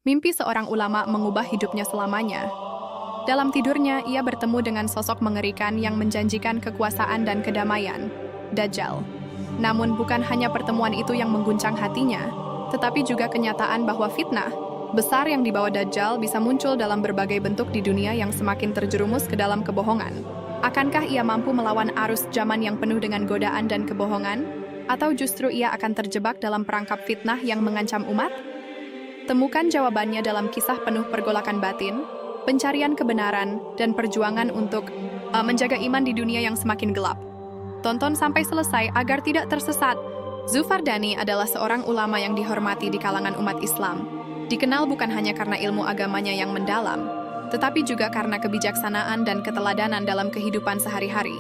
Mimpi seorang ulama mengubah hidupnya selamanya. Dalam tidurnya, ia bertemu dengan sosok mengerikan yang menjanjikan kekuasaan dan kedamaian, Dajjal. Namun bukan hanya pertemuan itu yang mengguncang hatinya, tetapi juga kenyataan bahwa fitnah besar yang dibawa Dajjal bisa muncul dalam berbagai bentuk di dunia yang semakin terjerumus ke dalam kebohongan. Akankah ia mampu melawan arus zaman yang penuh dengan godaan dan kebohongan? Atau justru ia akan terjebak dalam perangkap fitnah yang mengancam umat? Temukan jawabannya dalam kisah penuh pergolakan batin, pencarian kebenaran, dan perjuangan untuk menjaga iman di dunia yang semakin gelap. Tonton sampai selesai agar tidak tersesat. Zufardani adalah seorang ulama yang dihormati di kalangan umat Islam. Dikenal bukan hanya karena ilmu agamanya yang mendalam, tetapi juga karena kebijaksanaan dan keteladanan dalam kehidupan sehari-hari.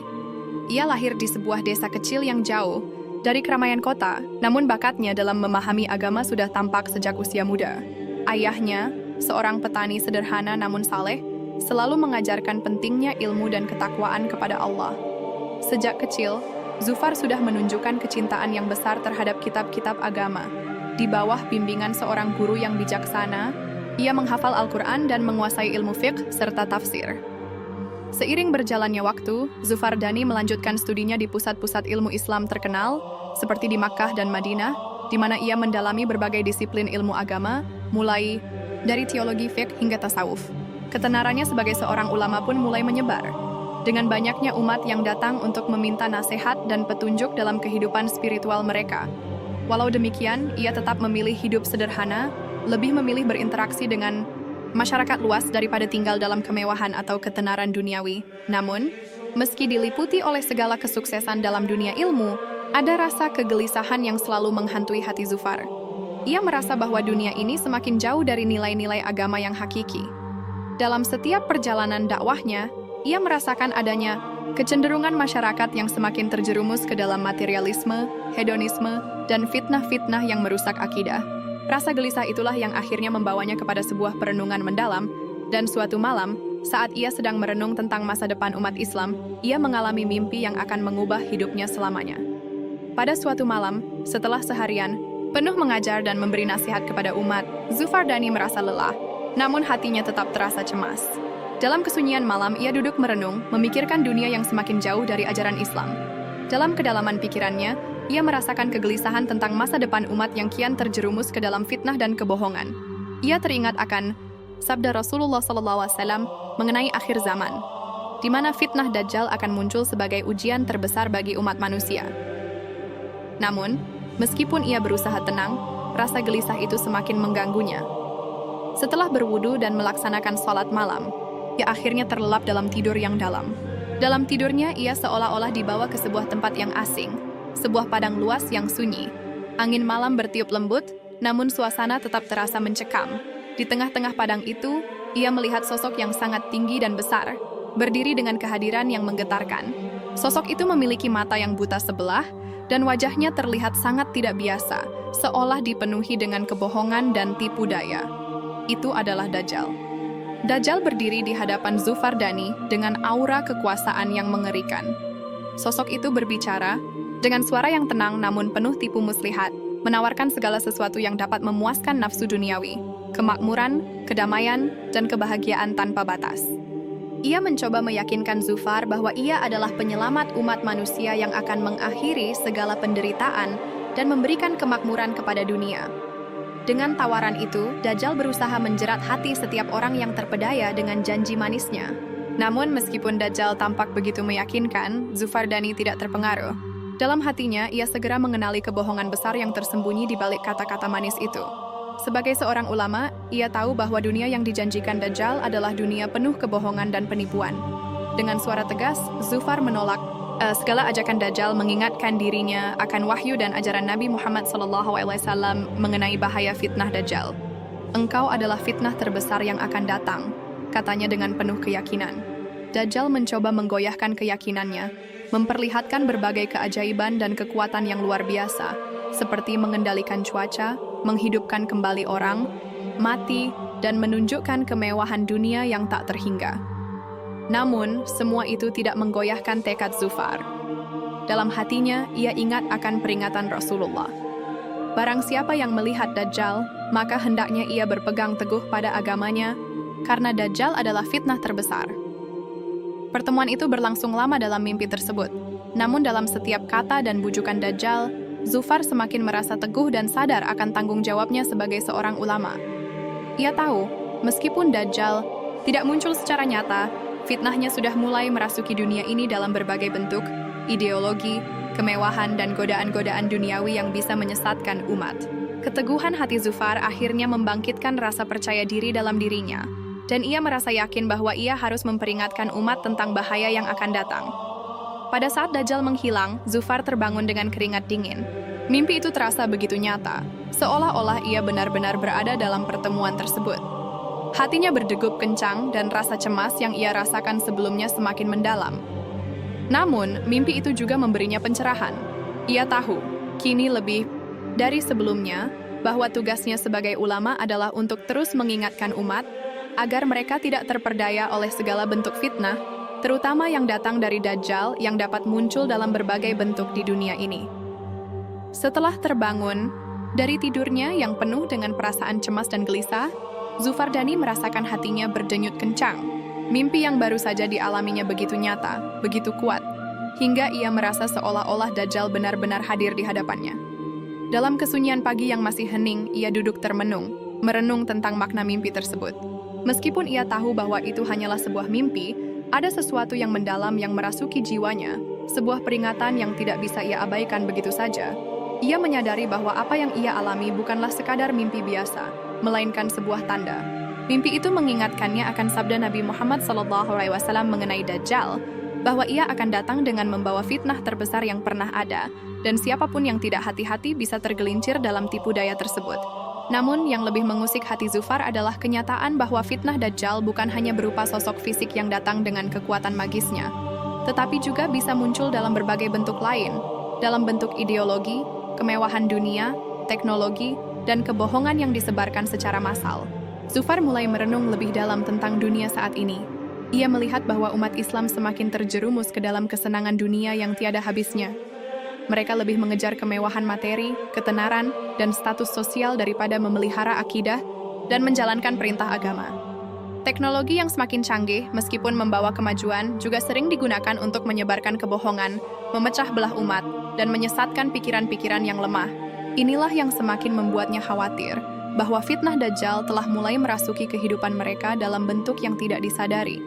Ia lahir di sebuah desa kecil yang jauh dari keramaian kota, namun bakatnya dalam memahami agama sudah tampak sejak usia muda. Ayahnya, seorang petani sederhana namun saleh, selalu mengajarkan pentingnya ilmu dan ketakwaan kepada Allah. Sejak kecil, Zufar sudah menunjukkan kecintaan yang besar terhadap kitab-kitab agama. Di bawah bimbingan seorang guru yang bijaksana, ia menghafal Al-Quran dan menguasai ilmu fiqh serta tafsir. Seiring berjalannya waktu, Zufardani melanjutkan studinya di pusat-pusat ilmu Islam terkenal, seperti di Makkah dan Madinah, di mana ia mendalami berbagai disiplin ilmu agama, mulai dari teologi fiqh hingga tasawuf. Ketenarannya sebagai seorang ulama pun mulai menyebar. Dengan banyaknya umat yang datang untuk meminta nasihat dan petunjuk dalam kehidupan spiritual mereka. Walau demikian, ia tetap memilih hidup sederhana, lebih memilih berinteraksi dengan masyarakat luas daripada tinggal dalam kemewahan atau ketenaran duniawi. Namun, meski diliputi oleh segala kesuksesan dalam dunia ilmu, ada rasa kegelisahan yang selalu menghantui hati Zufar. Ia merasa bahwa dunia ini semakin jauh dari nilai-nilai agama yang hakiki. Dalam setiap perjalanan dakwahnya, ia merasakan adanya kecenderungan masyarakat yang semakin terjerumus ke dalam materialisme, hedonisme, dan fitnah-fitnah yang merusak akidah. Rasa gelisah itulah yang akhirnya membawanya kepada sebuah perenungan mendalam, dan suatu malam, saat ia sedang merenung tentang masa depan umat Islam, ia mengalami mimpi yang akan mengubah hidupnya selamanya. Pada suatu malam, setelah seharian penuh mengajar dan memberi nasihat kepada umat, Zufardani merasa lelah, namun hatinya tetap terasa cemas. Dalam kesunyian malam, ia duduk merenung, memikirkan dunia yang semakin jauh dari ajaran Islam. Dalam kedalaman pikirannya, ia merasakan kegelisahan tentang masa depan umat yang kian terjerumus ke dalam fitnah dan kebohongan. Ia teringat akan sabda Rasulullah SAW mengenai akhir zaman, di mana fitnah Dajjal akan muncul sebagai ujian terbesar bagi umat manusia. Namun, meskipun ia berusaha tenang, rasa gelisah itu semakin mengganggunya. Setelah berwudu dan melaksanakan sholat malam, ia akhirnya terlelap dalam tidur yang dalam. Dalam tidurnya, ia seolah-olah dibawa ke sebuah tempat yang asing, sebuah padang luas yang sunyi. Angin malam bertiup lembut, namun suasana tetap terasa mencekam. Di tengah-tengah padang itu, ia melihat sosok yang sangat tinggi dan besar, berdiri dengan kehadiran yang menggetarkan. Sosok itu memiliki mata yang buta sebelah, dan wajahnya terlihat sangat tidak biasa, seolah dipenuhi dengan kebohongan dan tipu daya. Itu adalah Dajjal. Dajjal berdiri di hadapan Zufardani dengan aura kekuasaan yang mengerikan. Sosok itu berbicara dengan suara yang tenang namun penuh tipu muslihat, menawarkan segala sesuatu yang dapat memuaskan nafsu duniawi, kemakmuran, kedamaian, dan kebahagiaan tanpa batas. Ia mencoba meyakinkan Zufar bahwa ia adalah penyelamat umat manusia yang akan mengakhiri segala penderitaan dan memberikan kemakmuran kepada dunia. Dengan tawaran itu, Dajjal berusaha menjerat hati setiap orang yang terpedaya dengan janji manisnya. Namun meskipun Dajjal tampak begitu meyakinkan, Zufardani tidak terpengaruh. Dalam hatinya, ia segera mengenali kebohongan besar yang tersembunyi di balik kata-kata manis itu. Sebagai seorang ulama, ia tahu bahwa dunia yang dijanjikan Dajjal adalah dunia penuh kebohongan dan penipuan. Dengan suara tegas, Zufar menolak segala ajakan Dajjal, mengingatkan dirinya akan wahyu dan ajaran Nabi Muhammad SAW mengenai bahaya fitnah Dajjal. "Engkau adalah fitnah terbesar yang akan datang," katanya dengan penuh keyakinan. Dajjal mencoba menggoyahkan keyakinannya, memperlihatkan berbagai keajaiban dan kekuatan yang luar biasa, seperti mengendalikan cuaca, menghidupkan kembali orang mati, dan menunjukkan kemewahan dunia yang tak terhingga. Namun, semua itu tidak menggoyahkan tekad Zufar. Dalam hatinya, ia ingat akan peringatan Rasulullah. barang siapa yang melihat Dajjal, maka hendaknya ia berpegang teguh pada agamanya, karena Dajjal adalah fitnah terbesar. Pertemuan itu berlangsung lama dalam mimpi tersebut. Namun dalam setiap kata dan bujukan Dajjal, Zufar semakin merasa teguh dan sadar akan tanggung jawabnya sebagai seorang ulama. Ia tahu, meskipun Dajjal tidak muncul secara nyata, fitnahnya sudah mulai merasuki dunia ini dalam berbagai bentuk, ideologi, kemewahan dan godaan-godaan duniawi yang bisa menyesatkan umat. Keteguhan hati Zufar akhirnya membangkitkan rasa percaya diri dalam dirinya, dan ia merasa yakin bahwa ia harus memperingatkan umat tentang bahaya yang akan datang. Pada saat Dajjal menghilang, Zufar terbangun dengan keringat dingin. Mimpi itu terasa begitu nyata, seolah-olah ia benar-benar berada dalam pertemuan tersebut. Hatinya berdegup kencang dan rasa cemas yang ia rasakan sebelumnya semakin mendalam. Namun, mimpi itu juga memberinya pencerahan. Ia tahu, kini lebih dari sebelumnya, bahwa tugasnya sebagai ulama adalah untuk terus mengingatkan umat agar mereka tidak terperdaya oleh segala bentuk fitnah, terutama yang datang dari Dajjal yang dapat muncul dalam berbagai bentuk di dunia ini. Setelah terbangun dari tidurnya yang penuh dengan perasaan cemas dan gelisah, Zufardani merasakan hatinya berdenyut kencang. Mimpi yang baru saja dialaminya begitu nyata, begitu kuat, hingga ia merasa seolah-olah Dajjal benar-benar hadir di hadapannya. Dalam kesunyian pagi yang masih hening, ia duduk termenung, merenung tentang makna mimpi tersebut. Meskipun ia tahu bahwa itu hanyalah sebuah mimpi, ada sesuatu yang mendalam yang merasuki jiwanya, sebuah peringatan yang tidak bisa ia abaikan begitu saja. Ia menyadari bahwa apa yang ia alami bukanlah sekadar mimpi biasa, melainkan sebuah tanda. Mimpi itu mengingatkannya akan sabda Nabi Muhammad SAW mengenai Dajjal, bahwa ia akan datang dengan membawa fitnah terbesar yang pernah ada, dan siapapun yang tidak hati-hati bisa tergelincir dalam tipu daya tersebut. Namun, yang lebih mengusik hati Zufar adalah kenyataan bahwa fitnah Dajjal bukan hanya berupa sosok fisik yang datang dengan kekuatan magisnya, tetapi juga bisa muncul dalam berbagai bentuk lain, dalam bentuk ideologi, kemewahan dunia, teknologi, dan kebohongan yang disebarkan secara massal. Zufar mulai merenung lebih dalam tentang dunia saat ini. Ia melihat bahwa umat Islam semakin terjerumus ke dalam kesenangan dunia yang tiada habisnya. Mereka lebih mengejar kemewahan materi, ketenaran, dan status sosial daripada memelihara akidah dan menjalankan perintah agama. Teknologi yang semakin canggih, meskipun membawa kemajuan, juga sering digunakan untuk menyebarkan kebohongan, memecah belah umat, dan menyesatkan pikiran-pikiran yang lemah. Inilah yang semakin membuatnya khawatir bahwa fitnah Dajjal telah mulai merasuki kehidupan mereka dalam bentuk yang tidak disadari.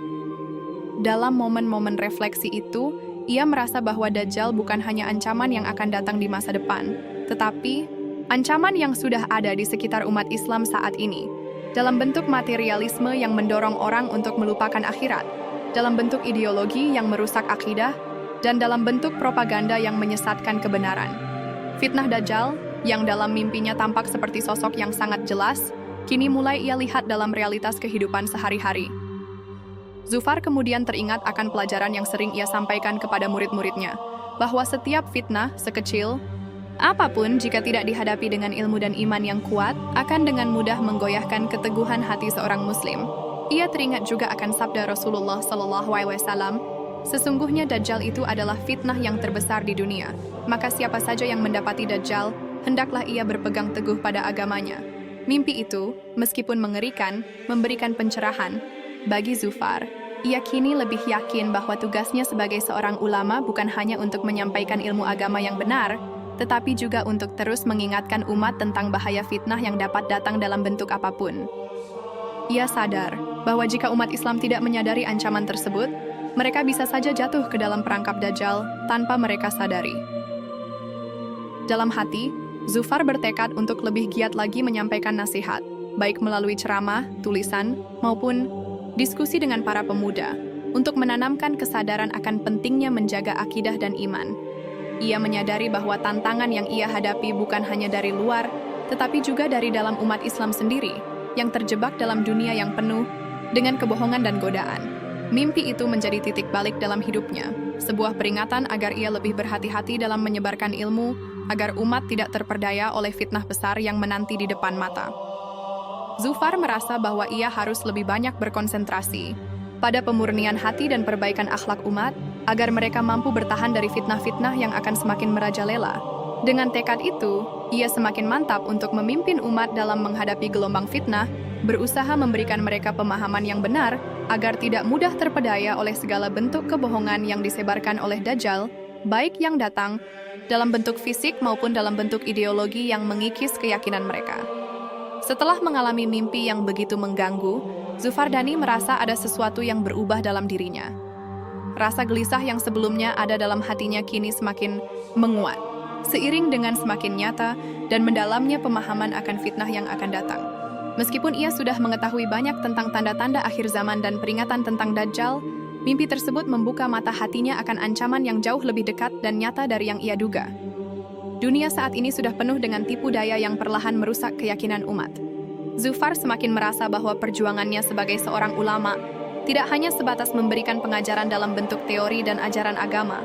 Dalam momen-momen refleksi itu, ia merasa bahwa Dajjal bukan hanya ancaman yang akan datang di masa depan, tetapi ancaman yang sudah ada di sekitar umat Islam saat ini, dalam bentuk materialisme yang mendorong orang untuk melupakan akhirat, dalam bentuk ideologi yang merusak akidah, dan dalam bentuk propaganda yang menyesatkan kebenaran. Fitnah Dajjal, yang dalam mimpinya tampak seperti sosok yang sangat jelas, kini mulai ia lihat dalam realitas kehidupan sehari-hari. Zufar kemudian teringat akan pelajaran yang sering ia sampaikan kepada murid-muridnya, bahwa setiap fitnah, sekecil apapun jika tidak dihadapi dengan ilmu dan iman yang kuat, akan dengan mudah menggoyahkan keteguhan hati seorang muslim. Ia teringat juga akan sabda Rasulullah SAW, sesungguhnya Dajjal itu adalah fitnah yang terbesar di dunia, maka siapa saja yang mendapati Dajjal, hendaklah ia berpegang teguh pada agamanya. Mimpi itu, meskipun mengerikan, memberikan pencerahan. Bagi Zufar, ia kini lebih yakin bahwa tugasnya sebagai seorang ulama bukan hanya untuk menyampaikan ilmu agama yang benar, tetapi juga untuk terus mengingatkan umat tentang bahaya fitnah yang dapat datang dalam bentuk apapun. Ia sadar bahwa jika umat Islam tidak menyadari ancaman tersebut, mereka bisa saja jatuh ke dalam perangkap Dajjal tanpa mereka sadari. Dalam hati, Zufar bertekad untuk lebih giat lagi menyampaikan nasihat, baik melalui ceramah, tulisan, maupun diskusi dengan para pemuda, untuk menanamkan kesadaran akan pentingnya menjaga akidah dan iman. Ia menyadari bahwa tantangan yang ia hadapi bukan hanya dari luar, tetapi juga dari dalam umat Islam sendiri, yang terjebak dalam dunia yang penuh dengan kebohongan dan godaan. Mimpi itu menjadi titik balik dalam hidupnya, sebuah peringatan agar ia lebih berhati-hati dalam menyebarkan ilmu, agar umat tidak terperdaya oleh fitnah besar yang menanti di depan mata. Zufar merasa bahwa ia harus lebih banyak berkonsentrasi pada pemurnian hati dan perbaikan akhlak umat, agar mereka mampu bertahan dari fitnah-fitnah yang akan semakin merajalela. Dengan tekad itu, Ia semakin mantap untuk memimpin umat dalam menghadapi gelombang fitnah, berusaha memberikan mereka pemahaman yang benar agar tidak mudah terpedaya oleh segala bentuk kebohongan yang disebarkan oleh Dajjal, baik yang datang dalam bentuk fisik maupun dalam bentuk ideologi yang mengikis keyakinan mereka. Setelah mengalami mimpi yang begitu mengganggu, Zufardani merasa ada sesuatu yang berubah dalam dirinya. Rasa gelisah yang sebelumnya ada dalam hatinya kini semakin menguat, seiring dengan semakin nyata dan mendalamnya pemahaman akan fitnah yang akan datang. Meskipun ia sudah mengetahui banyak tentang tanda-tanda akhir zaman dan peringatan tentang Dajjal, mimpi tersebut membuka mata hatinya akan ancaman yang jauh lebih dekat dan nyata dari yang ia duga. Dunia saat ini sudah penuh dengan tipu daya yang perlahan merusak keyakinan umat. Zufar semakin merasa bahwa perjuangannya sebagai seorang ulama tidak hanya sebatas memberikan pengajaran dalam bentuk teori dan ajaran agama,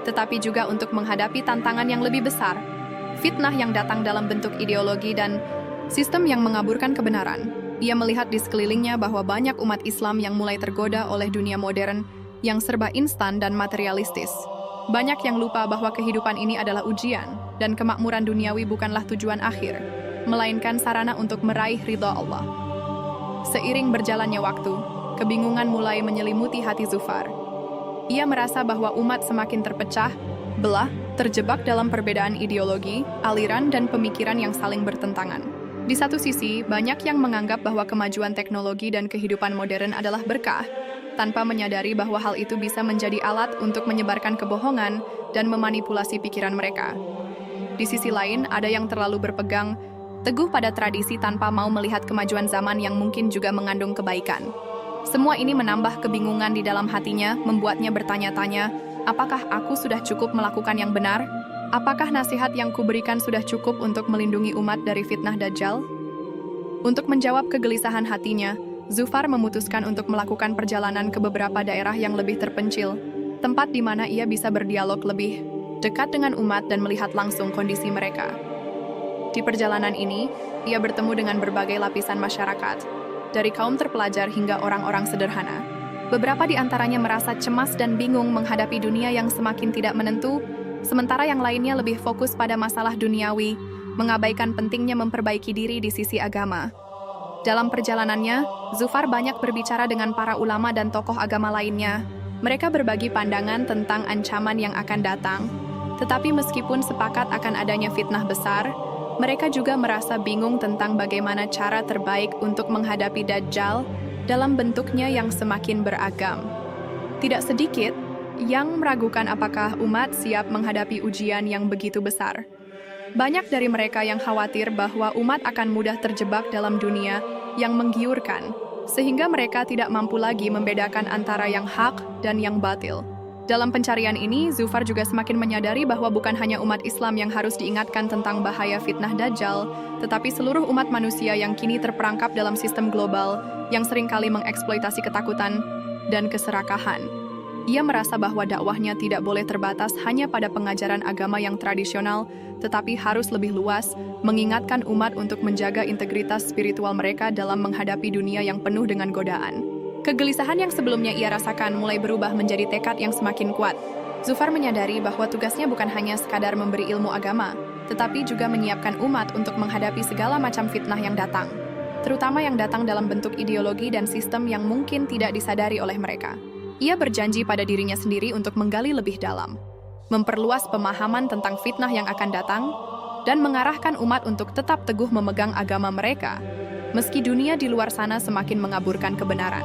tetapi juga untuk menghadapi tantangan yang lebih besar, fitnah yang datang dalam bentuk ideologi dan sistem yang mengaburkan kebenaran. Ia melihat di sekelilingnya bahwa banyak umat Islam yang mulai tergoda oleh dunia modern yang serba instan dan materialistis. Banyak yang lupa bahwa kehidupan ini adalah ujian, dan kemakmuran duniawi bukanlah tujuan akhir, melainkan sarana untuk meraih ridha Allah. Seiring berjalannya waktu, kebingungan mulai menyelimuti hati Zufar. Ia merasa bahwa umat semakin terpecah, belah, terjebak dalam perbedaan ideologi, aliran, dan pemikiran yang saling bertentangan. Di satu sisi, banyak yang menganggap bahwa kemajuan teknologi dan kehidupan modern adalah berkah, tanpa menyadari bahwa hal itu bisa menjadi alat untuk menyebarkan kebohongan dan memanipulasi pikiran mereka. Di sisi lain, ada yang terlalu berpegang teguh pada tradisi tanpa mau melihat kemajuan zaman yang mungkin juga mengandung kebaikan. Semua ini menambah kebingungan di dalam hatinya, membuatnya bertanya-tanya, apakah aku sudah cukup melakukan yang benar? Apakah nasihat yang kuberikan sudah cukup untuk melindungi umat dari fitnah Dajjal? Untuk menjawab kegelisahan hatinya, Zufar memutuskan untuk melakukan perjalanan ke beberapa daerah yang lebih terpencil, tempat di mana ia bisa berdialog lebih dekat dengan umat dan melihat langsung kondisi mereka. Di perjalanan ini, ia bertemu dengan berbagai lapisan masyarakat, dari kaum terpelajar hingga orang-orang sederhana. Beberapa di antaranya merasa cemas dan bingung menghadapi dunia yang semakin tidak menentu, sementara yang lainnya lebih fokus pada masalah duniawi, mengabaikan pentingnya memperbaiki diri di sisi agama. Dalam perjalanannya, Zufar banyak berbicara dengan para ulama dan tokoh agama lainnya. Mereka berbagi pandangan tentang ancaman yang akan datang, tetapi meskipun sepakat akan adanya fitnah besar, mereka juga merasa bingung tentang bagaimana cara terbaik untuk menghadapi Dajjal dalam bentuknya yang semakin beragam. Tidak sedikit yang meragukan apakah umat siap menghadapi ujian yang begitu besar. Banyak dari mereka yang khawatir bahwa umat akan mudah terjebak dalam dunia yang menggiurkan, sehingga mereka tidak mampu lagi membedakan antara yang hak dan yang batil. Dalam pencarian ini, Zufar juga semakin menyadari bahwa bukan hanya umat Islam yang harus diingatkan tentang bahaya fitnah Dajjal, tetapi seluruh umat manusia yang kini terperangkap dalam sistem global yang seringkali mengeksploitasi ketakutan dan keserakahan. Ia merasa bahwa dakwahnya tidak boleh terbatas hanya pada pengajaran agama yang tradisional, tetapi harus lebih luas, mengingatkan umat untuk menjaga integritas spiritual mereka dalam menghadapi dunia yang penuh dengan godaan. Kegelisahan yang sebelumnya ia rasakan mulai berubah menjadi tekad yang semakin kuat. Zufar menyadari bahwa tugasnya bukan hanya sekadar memberi ilmu agama, tetapi juga menyiapkan umat untuk menghadapi segala macam fitnah yang datang, terutama yang datang dalam bentuk ideologi dan sistem yang mungkin tidak disadari oleh mereka. Ia berjanji pada dirinya sendiri untuk menggali lebih dalam, memperluas pemahaman tentang fitnah yang akan datang, dan mengarahkan umat untuk tetap teguh memegang agama mereka, meski dunia di luar sana semakin mengaburkan kebenaran.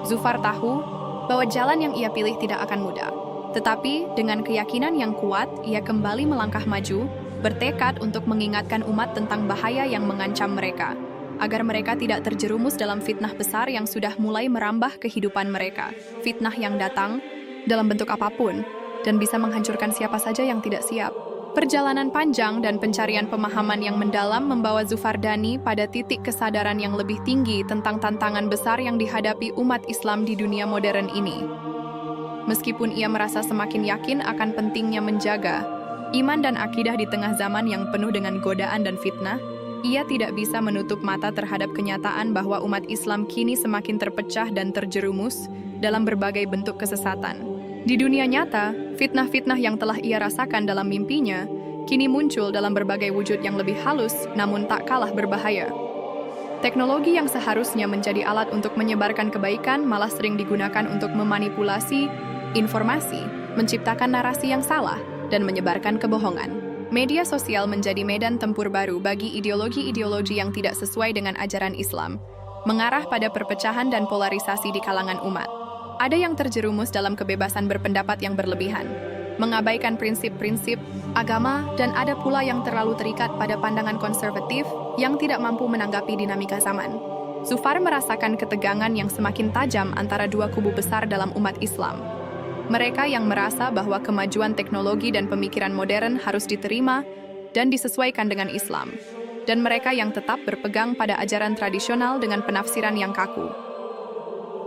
Zufar tahu bahwa jalan yang ia pilih tidak akan mudah, tetapi dengan keyakinan yang kuat, ia kembali melangkah maju, bertekad untuk mengingatkan umat tentang bahaya yang mengancam mereka, agar mereka tidak terjerumus dalam fitnah besar yang sudah mulai merambah kehidupan mereka. Fitnah yang datang dalam bentuk apapun dan bisa menghancurkan siapa saja yang tidak siap. Perjalanan panjang dan pencarian pemahaman yang mendalam membawa Zufardani pada titik kesadaran yang lebih tinggi tentang tantangan besar yang dihadapi umat Islam di dunia modern ini. Meskipun ia merasa semakin yakin akan pentingnya menjaga iman dan akidah di tengah zaman yang penuh dengan godaan dan fitnah, ia tidak bisa menutup mata terhadap kenyataan bahwa umat Islam kini semakin terpecah dan terjerumus dalam berbagai bentuk kesesatan. Di dunia nyata, fitnah-fitnah yang telah ia rasakan dalam mimpinya kini muncul dalam berbagai wujud yang lebih halus namun tak kalah berbahaya. Teknologi yang seharusnya menjadi alat untuk menyebarkan kebaikan malah sering digunakan untuk memanipulasi informasi, menciptakan narasi yang salah, dan menyebarkan kebohongan. Media sosial menjadi medan tempur baru bagi ideologi-ideologi yang tidak sesuai dengan ajaran Islam, mengarah pada perpecahan dan polarisasi di kalangan umat. Ada yang terjerumus dalam kebebasan berpendapat yang berlebihan, mengabaikan prinsip-prinsip agama, dan ada pula yang terlalu terikat pada pandangan konservatif yang tidak mampu menanggapi dinamika zaman. Zufar merasakan ketegangan yang semakin tajam antara dua kubu besar dalam umat Islam. Mereka yang merasa bahwa kemajuan teknologi dan pemikiran modern harus diterima dan disesuaikan dengan Islam, dan mereka yang tetap berpegang pada ajaran tradisional dengan penafsiran yang kaku.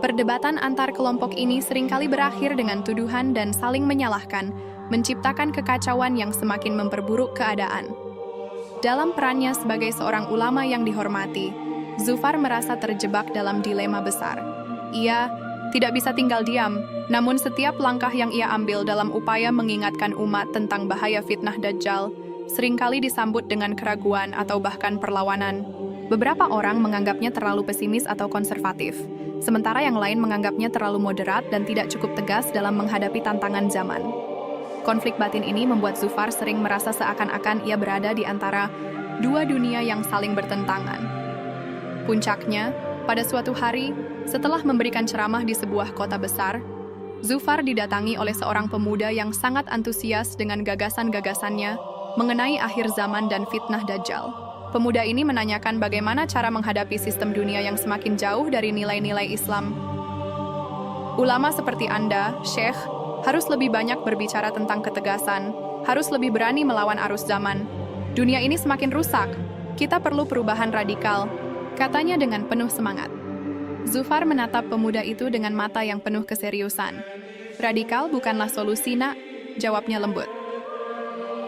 Perdebatan antar kelompok ini seringkali berakhir dengan tuduhan dan saling menyalahkan, menciptakan kekacauan yang semakin memperburuk keadaan. Dalam perannya sebagai seorang ulama yang dihormati, Zufar merasa terjebak dalam dilema besar. Ia tidak bisa tinggal diam, namun setiap langkah yang ia ambil dalam upaya mengingatkan umat tentang bahaya fitnah Dajjal seringkali disambut dengan keraguan atau bahkan perlawanan. Beberapa orang menganggapnya terlalu pesimis atau konservatif, sementara yang lain menganggapnya terlalu moderat dan tidak cukup tegas dalam menghadapi tantangan zaman. Konflik batin ini membuat Zufar sering merasa seakan-akan ia berada di antara dua dunia yang saling bertentangan. Puncaknya, pada suatu hari, setelah memberikan ceramah di sebuah kota besar, Zufar didatangi oleh seorang pemuda yang sangat antusias dengan gagasan-gagasannya mengenai akhir zaman dan fitnah Dajjal. Pemuda ini menanyakan bagaimana cara menghadapi sistem dunia yang semakin jauh dari nilai-nilai Islam. Ulama seperti Anda, Syekh, harus lebih banyak berbicara tentang ketegasan, harus lebih berani melawan arus zaman. Dunia ini semakin rusak, kita perlu perubahan radikal, katanya dengan penuh semangat. Zufar menatap pemuda itu dengan mata yang penuh keseriusan. Radikal bukanlah solusi, nak, jawabnya lembut.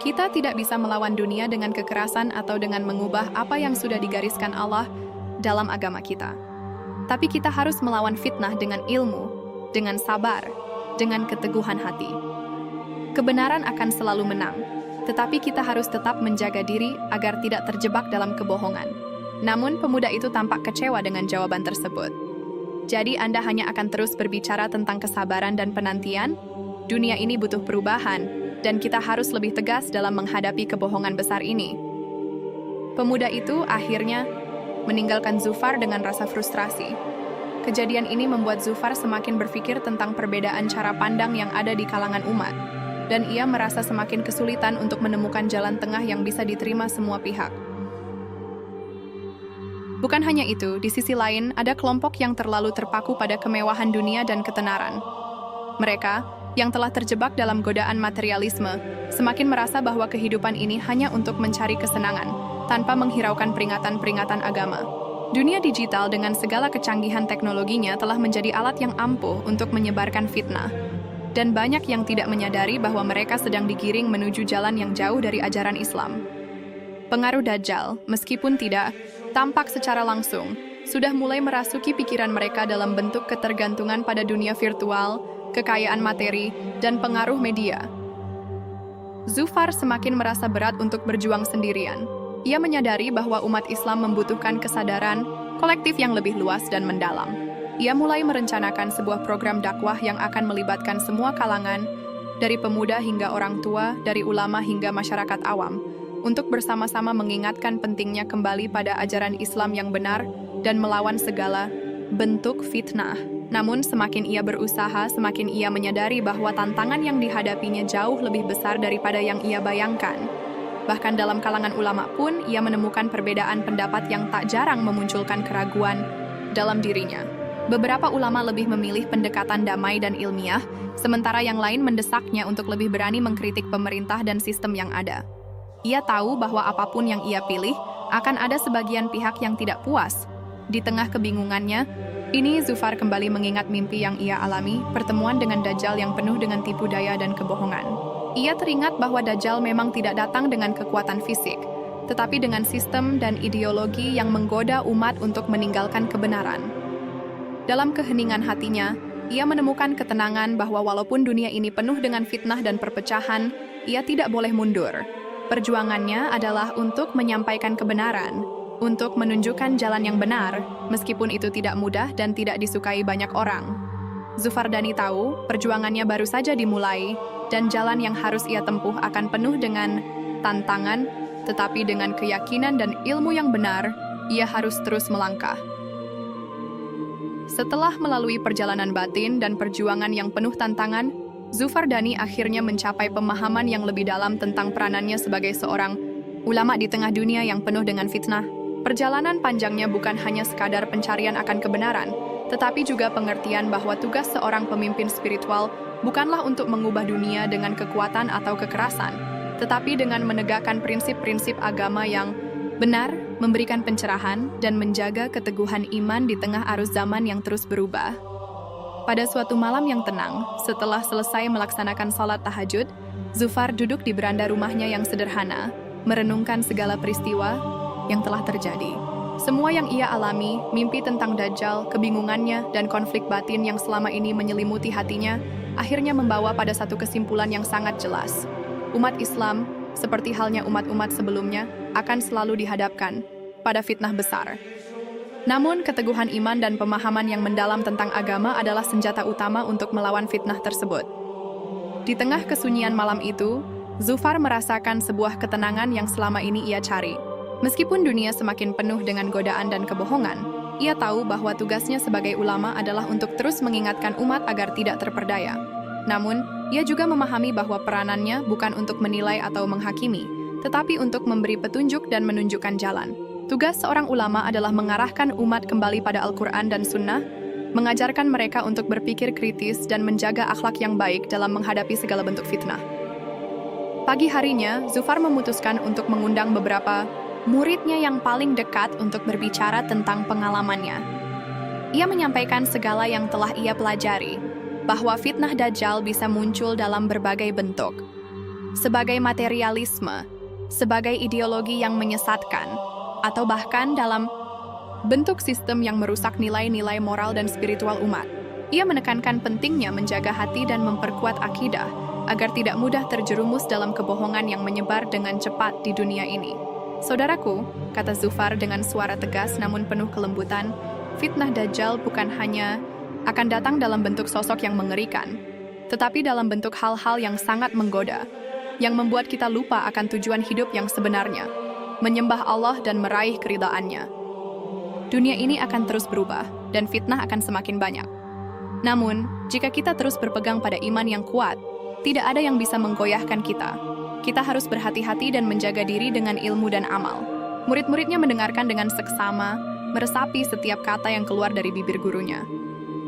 Kita tidak bisa melawan dunia dengan kekerasan atau dengan mengubah apa yang sudah digariskan Allah dalam agama kita. Tapi kita harus melawan fitnah dengan ilmu, dengan sabar, dengan keteguhan hati. Kebenaran akan selalu menang, tetapi kita harus tetap menjaga diri agar tidak terjebak dalam kebohongan. Namun pemuda itu tampak kecewa dengan jawaban tersebut. Jadi Anda hanya akan terus berbicara tentang kesabaran dan penantian? Dunia ini butuh perubahan, dan kita harus lebih tegas dalam menghadapi kebohongan besar ini. Pemuda itu akhirnya meninggalkan Zufar dengan rasa frustrasi. Kejadian ini membuat Zufar semakin berpikir tentang perbedaan cara pandang yang ada di kalangan umat, dan ia merasa semakin kesulitan untuk menemukan jalan tengah yang bisa diterima semua pihak. Bukan hanya itu, di sisi lain ada kelompok yang terlalu terpaku pada kemewahan dunia dan ketenaran. Mereka yang telah terjebak dalam godaan materialisme, semakin merasa bahwa kehidupan ini hanya untuk mencari kesenangan, tanpa menghiraukan peringatan-peringatan agama. Dunia digital dengan segala kecanggihan teknologinya telah menjadi alat yang ampuh untuk menyebarkan fitnah. Dan banyak yang tidak menyadari bahwa mereka sedang digiring menuju jalan yang jauh dari ajaran Islam. Pengaruh Dajjal, meskipun tidak tampak secara langsung, sudah mulai merasuki pikiran mereka dalam bentuk ketergantungan pada dunia virtual, kekayaan materi, dan pengaruh media. Zufar semakin merasa berat untuk berjuang sendirian. Ia menyadari bahwa umat Islam membutuhkan kesadaran kolektif yang lebih luas dan mendalam. Ia mulai merencanakan sebuah program dakwah yang akan melibatkan semua kalangan, dari pemuda hingga orang tua, dari ulama hingga masyarakat awam, untuk bersama-sama mengingatkan pentingnya kembali pada ajaran Islam yang benar dan melawan segala bentuk fitnah. Namun semakin ia berusaha, semakin ia menyadari bahwa tantangan yang dihadapinya jauh lebih besar daripada yang ia bayangkan. Bahkan dalam kalangan ulama pun, ia menemukan perbedaan pendapat yang tak jarang memunculkan keraguan dalam dirinya. Beberapa ulama lebih memilih pendekatan damai dan ilmiah, sementara yang lain mendesaknya untuk lebih berani mengkritik pemerintah dan sistem yang ada. Ia tahu bahwa apapun yang ia pilih, akan ada sebagian pihak yang tidak puas. Di tengah kebingungannya, ini Zufar kembali mengingat mimpi yang ia alami, pertemuan dengan Dajjal yang penuh dengan tipu daya dan kebohongan. Ia teringat bahwa Dajjal memang tidak datang dengan kekuatan fisik, tetapi dengan sistem dan ideologi yang menggoda umat untuk meninggalkan kebenaran. Dalam keheningan hatinya, ia menemukan ketenangan bahwa walaupun dunia ini penuh dengan fitnah dan perpecahan, ia tidak boleh mundur. Perjuangannya adalah untuk menyampaikan kebenaran, untuk menunjukkan jalan yang benar, meskipun itu tidak mudah dan tidak disukai banyak orang. Zufardani tahu perjuangannya baru saja dimulai, dan jalan yang harus ia tempuh akan penuh dengan tantangan, tetapi dengan keyakinan dan ilmu yang benar, ia harus terus melangkah. Setelah melalui perjalanan batin dan perjuangan yang penuh tantangan, Zufardani akhirnya mencapai pemahaman yang lebih dalam tentang peranannya sebagai seorang ulama di tengah dunia yang penuh dengan fitnah. Perjalanan panjangnya bukan hanya sekadar pencarian akan kebenaran, tetapi juga pengertian bahwa tugas seorang pemimpin spiritual bukanlah untuk mengubah dunia dengan kekuatan atau kekerasan, tetapi dengan menegakkan prinsip-prinsip agama yang benar, memberikan pencerahan, dan menjaga keteguhan iman di tengah arus zaman yang terus berubah. Pada suatu malam yang tenang, setelah selesai melaksanakan salat tahajud, Zufar duduk di beranda rumahnya yang sederhana, merenungkan segala peristiwa yang telah terjadi. Semua yang ia alami, mimpi tentang Dajjal, kebingungannya, dan konflik batin yang selama ini menyelimuti hatinya, akhirnya membawa pada satu kesimpulan yang sangat jelas. Umat Islam, seperti halnya umat-umat sebelumnya, akan selalu dihadapkan pada fitnah besar. Namun, keteguhan iman dan pemahaman yang mendalam tentang agama adalah senjata utama untuk melawan fitnah tersebut. Di tengah kesunyian malam itu, Zufar merasakan sebuah ketenangan yang selama ini ia cari. Meskipun dunia semakin penuh dengan godaan dan kebohongan, ia tahu bahwa tugasnya sebagai ulama adalah untuk terus mengingatkan umat agar tidak terperdaya. Namun, ia juga memahami bahwa peranannya bukan untuk menilai atau menghakimi, tetapi untuk memberi petunjuk dan menunjukkan jalan. Tugas seorang ulama adalah mengarahkan umat kembali pada Al-Quran dan Sunnah, mengajarkan mereka untuk berpikir kritis dan menjaga akhlak yang baik dalam menghadapi segala bentuk fitnah. Pagi harinya, Zufar memutuskan untuk mengundang beberapa muridnya yang paling dekat untuk berbicara tentang pengalamannya. Ia menyampaikan segala yang telah ia pelajari, bahwa fitnah Dajjal bisa muncul dalam berbagai bentuk, sebagai materialisme, sebagai ideologi yang menyesatkan, atau bahkan dalam bentuk sistem yang merusak nilai-nilai moral dan spiritual umat. Ia menekankan pentingnya menjaga hati dan memperkuat akidah, agar tidak mudah terjerumus dalam kebohongan yang menyebar dengan cepat di dunia ini. Saudaraku, kata Zufar dengan suara tegas namun penuh kelembutan, fitnah Dajjal bukan hanya akan datang dalam bentuk sosok yang mengerikan, tetapi dalam bentuk hal-hal yang sangat menggoda, yang membuat kita lupa akan tujuan hidup yang sebenarnya, menyembah Allah dan meraih keridhaannya. Dunia ini akan terus berubah, dan fitnah akan semakin banyak. Namun, jika kita terus berpegang pada iman yang kuat, tidak ada yang bisa menggoyahkan kita. Kita harus berhati-hati dan menjaga diri dengan ilmu dan amal. Murid-muridnya mendengarkan dengan seksama, meresapi setiap kata yang keluar dari bibir gurunya.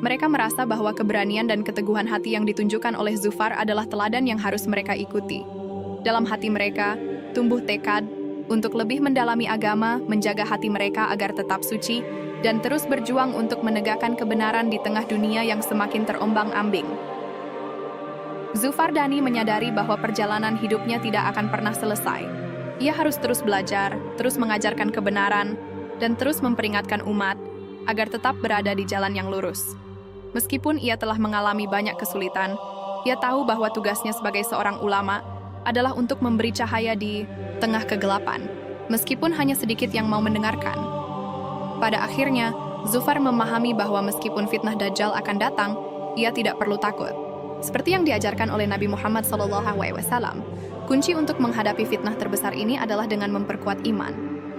Mereka merasa bahwa keberanian dan keteguhan hati yang ditunjukkan oleh Zufar adalah teladan yang harus mereka ikuti. Dalam hati mereka, tumbuh tekad untuk lebih mendalami agama, menjaga hati mereka agar tetap suci, dan terus berjuang untuk menegakkan kebenaran di tengah dunia yang semakin terombang-ambing. Zufardani menyadari bahwa perjalanan hidupnya tidak akan pernah selesai. Ia harus terus belajar, terus mengajarkan kebenaran, dan terus memperingatkan umat agar tetap berada di jalan yang lurus. Meskipun ia telah mengalami banyak kesulitan, ia tahu bahwa tugasnya sebagai seorang ulama adalah untuk memberi cahaya di tengah kegelapan, meskipun hanya sedikit yang mau mendengarkan. Pada akhirnya, Zufar memahami bahwa meskipun fitnah Dajjal akan datang, ia tidak perlu takut. Seperti yang diajarkan oleh Nabi Muhammad SAW, kunci untuk menghadapi fitnah terbesar ini adalah dengan memperkuat iman,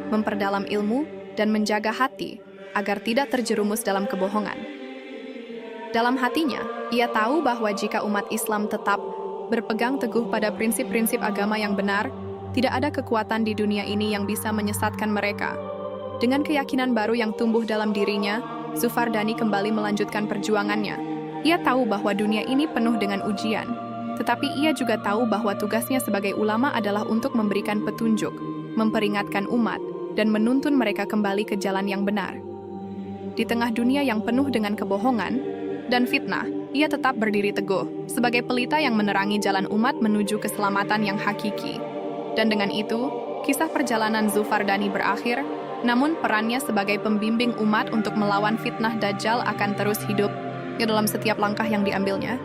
memperdalam ilmu, dan menjaga hati agar tidak terjerumus dalam kebohongan. Dalam hatinya, ia tahu bahwa jika umat Islam tetap berpegang teguh pada prinsip-prinsip agama yang benar, tidak ada kekuatan di dunia ini yang bisa menyesatkan mereka. Dengan keyakinan baru yang tumbuh dalam dirinya, Zufardani kembali melanjutkan perjuangannya. Ia tahu bahwa dunia ini penuh dengan ujian, tetapi ia juga tahu bahwa tugasnya sebagai ulama adalah untuk memberikan petunjuk, memperingatkan umat, dan menuntun mereka kembali ke jalan yang benar. Di tengah dunia yang penuh dengan kebohongan dan fitnah, ia tetap berdiri teguh sebagai pelita yang menerangi jalan umat menuju keselamatan yang hakiki. Dan dengan itu, kisah perjalanan Zufardani berakhir, namun perannya sebagai pembimbing umat untuk melawan fitnah Dajjal akan terus hidup dalam setiap langkah yang diambilnya.